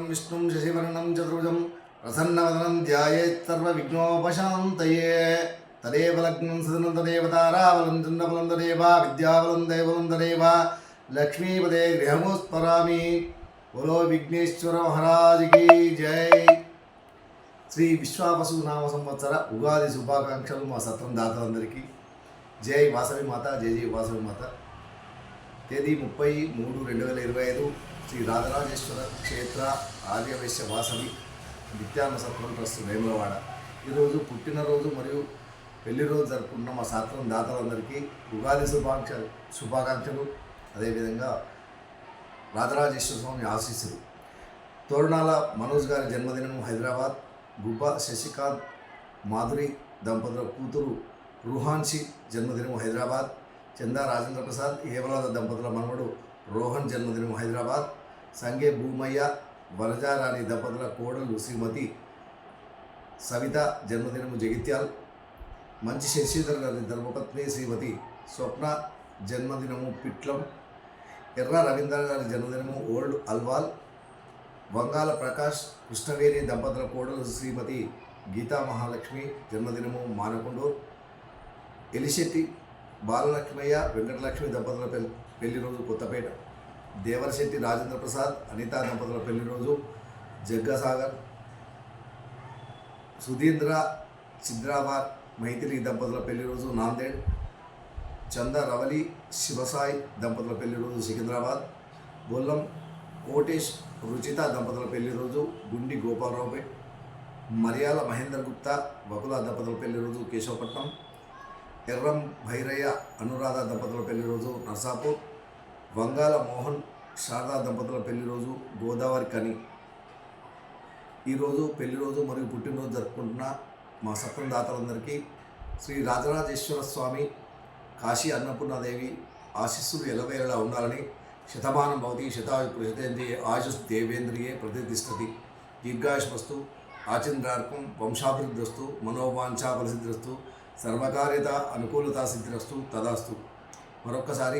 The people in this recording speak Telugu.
विष्णुं शशिवर्णं चतुर्भुजं प्रसन्नवदनं ध्यायेत् सर्वविघ्नोपशान्तये तदेव लग्नं सदनं तदेव ताराबलं चन्द्रबलं तदेव विद्याबलं दैवबलं तदेव लक्ष्मीपदे गृहमुस्मरामि। बोलो विघ्नेश्वर महाराज की जय। శ్రీ విశ్వావసు నామ సంవత్సర ఉగాది శుభాకాంక్షలు మా సత్రం దాతలందరికీ జై వాసవి మాత, జై జై వాసవి మాత। తేదీ 30/3/2025 శ్రీ రాజరాజేశ్వర క్షేత్ర ఆర్యవైశ్య వాసవి నిత్యాన్న సత్రం ట్రస్ట్ వేములవాడ ఈరోజు పుట్టినరోజు మరియు పెళ్లి రోజు జరుపుకున్న మా సత్రం దాతలందరికీ ఉగాది శుభాకాంక్షలు అదేవిధంగా రాజరాజేశ్వర స్వామి ఆశీస్సులు। తోరణాల మనోజ్ గారి జన్మదినం హైదరాబాద్, గుబ్బ శశికాంత్ మాధురి దంపతుల కూతురు రుహాన్షి జన్మదినం హైదరాబాద్, చందా రాజేంద్ర ప్రసాద్ హేమలాద దంపతుల మనవడు రోహన్ జన్మదినం హైదరాబాద్, సంగే భూమయ్య వనజారాణి దంపతుల కోడలు శ్రీమతి సవిత జన్మదినము జగిత్యాల్, మంచి శశిధర్ గారి ధర్మపత్ని శ్రీమతి స్వప్న జన్మదినము పిట్లం, ఎర్ర రవీంద్ర గారి జన్మదినము ఓల్డ్ అల్వాల్, వంగాల ప్రకాష్ కృష్ణవేణి దంపతుల కోడలు శ్రీమతి గీతా మహాలక్ష్మి జన్మదినము మానకొండూర్, ఎలిశెట్టి బాలలక్ష్మయ్య వెంకటలక్ష్మి దంపతుల పెళ్లి రోజు కొత్తపేట, దేవరశెట్టి రాజేంద్ర ప్రసాద్ అనితా దంపతుల పెళ్లి రోజు జగ్గసాగర్, సుధీంద్ర చిద్రాబాద్ మైథిలి దంపతుల పెళ్లి రోజు నాందేడ్, చంద రవలి శివసాయి దంపతుల పెళ్లి రోజు సికింద్రాబాద్, బొల్లం కోటేష్ రుచిత దంపతుల పెళ్లి రోజు గుండి గోపాలరావుపేట్, మరియాల మహేందర్ గుప్తా బకుల దంపతుల పెళ్లి రోజు కేశవపట్నం, ఎర్రం భైరయ్య అనురాధ దంపతుల పెళ్లి రోజు నర్సాపూర్, వంగాల మోహన్ శారదా దంపతుల పెళ్లి రోజు గోదావరి కని। ఈరోజు పెళ్లి రోజు మరియు పుట్టినరోజు జరుపుకుంటున్న మా సత్రం దాతలందరికీ శ్రీ రాజరాజేశ్వర స్వామి కాశీ అన్నపూర్ణాదేవి ఆశీస్సులు ఎలవేళలా ఉండాలని, శతమానం భవతి శతాయు ప్రశతేంద్రియే ఆయుష్ దేవేంద్రియే ప్రతిష్టతి, దీర్ఘాయుష్మస్తు ఆచంద్రార్కం వంశాభివృద్ధిస్తు మనోవాంఛా ఫలసిద్ధిరస్తు సర్వకార్యత అనుకూలతా సిద్ధిరస్తు తదాస్తు। మరొక్కసారి